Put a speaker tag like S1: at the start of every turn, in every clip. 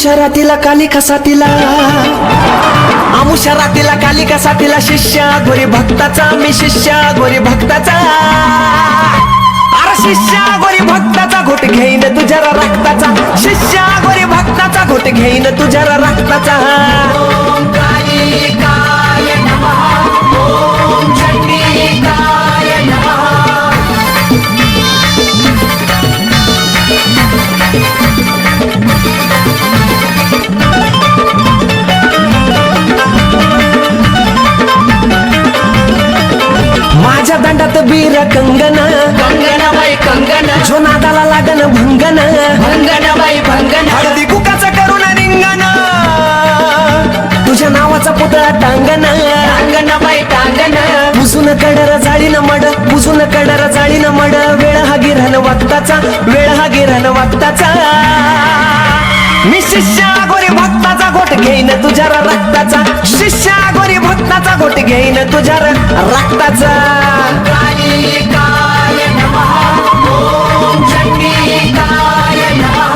S1: आमुषारातीला कालिका सातीला आमुषारातीला कालिका सातीला शिष्या गोरी भक्ताचा मी शिष्या गोरी भक्ताचा अरे शिष्या गोरी भक्ताचा घोट घेईन तुझ्या रक्ताचा शिष्या गोरी भक्ताचा घोट घेईन तुझ्या रक्ताचा
S2: ओम कालिकाय नमः ओम चंडिकाय नमः
S1: माझ्या दांडात बीर कंगन
S2: कंगनाबाई कंगन
S1: जो नादाला लागन भंगन
S2: भंगनाबाई भंगन
S1: हळदी कुकाचा करून रिंगण तुझ्या नावाचा पुतळा टांगण
S2: टांगनाबाई टांगन
S1: पुसून कडर जाळीन मड पुसून कडर जाळीन मड वेळ हा गिरण वागताचा वेळ हा गिरण वागताचा मी शिष्या गोरी भक्ताचा घोट घेईन तुझ्या रक्ताचा शिष्या गोरी भक्ताचा घोट घेईन तुझ्या रक्ताचा
S2: कालिकाय नमः ओम चंडिकाय नमः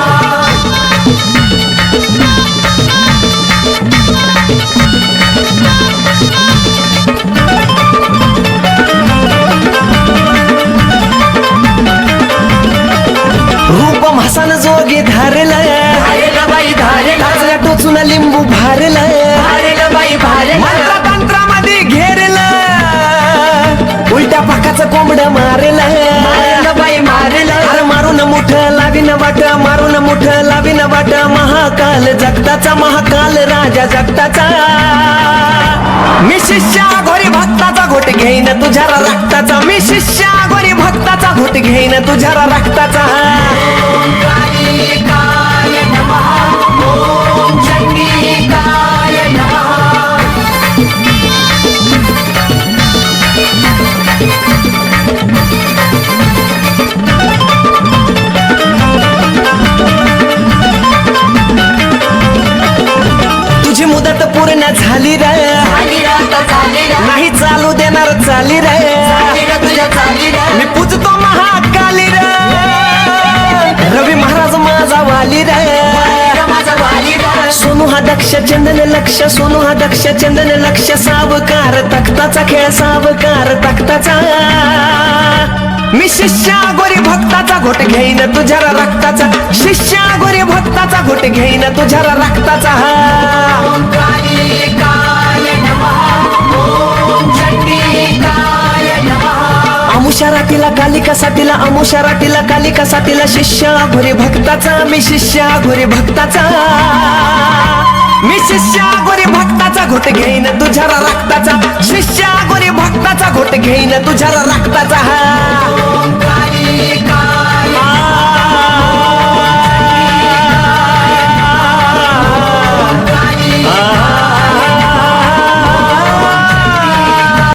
S1: रूप म्हसन जोगी धारलं
S2: धारेलबाई धारेल
S1: टाचल्या टोचून लिंबू भारलं
S2: धारेलबाई भारेल
S1: मंत्रतंत्रामध्ये घेरलं उलट्या पाकाचं कोंबड मारलं
S2: धारेलबाई मारेल
S1: अरे मारून मुठ लावीन वाट मारून मुठ लावीन वाट महाकाल जगताचा महाकाल राजा जगताचा मी शिष्या गोरी भक्ताचा घोट घेईन तुझ्या रक्ताचा मी शिष्या गोरी भक्ताचा घोट घेईन तुझ्या रक्ताचा
S2: ओम कालिकाय नमः ओम चंडिकाय नमः
S1: तुझी मुदत पूर्ण झाली रे
S2: झाली रात झाली रात
S1: नाही चालू देणार चाली रे
S2: झाली रात तुझ्या झाली रात
S1: मी पूजतो महाकाली रे रवी महाराज माझा वाली रे
S2: माझा वाली रात
S1: सोनू हा दक्ष चंदन लक्ष सोनू हा दक्ष चंदन लक्ष सावकार तख्ताचा खेळ सावकार तख्ताचा मी शिष्या गोरी भक्ताचा घोट घेईन तुझ्या रक्ताचा शिष्या गोरी भक्ताचा घोट घेईन तुझ्या रक्ताचा
S2: ओम कालिकाय नमः ओम चंडिकाय नमः
S1: आमुषारातीला कालिका सातीला आमुषारातीला कालिका सातीला शिष्या गोरी भक्ताचा मी शिष्या गोरी भक्ताचा मी शिष्या गोरी भक्ताचा घोट घेईन तुझ्या रक्ताचा शिष्या गोरी भक्ताचा घोट घेईन तुझ्या रक्ताचा
S2: ओम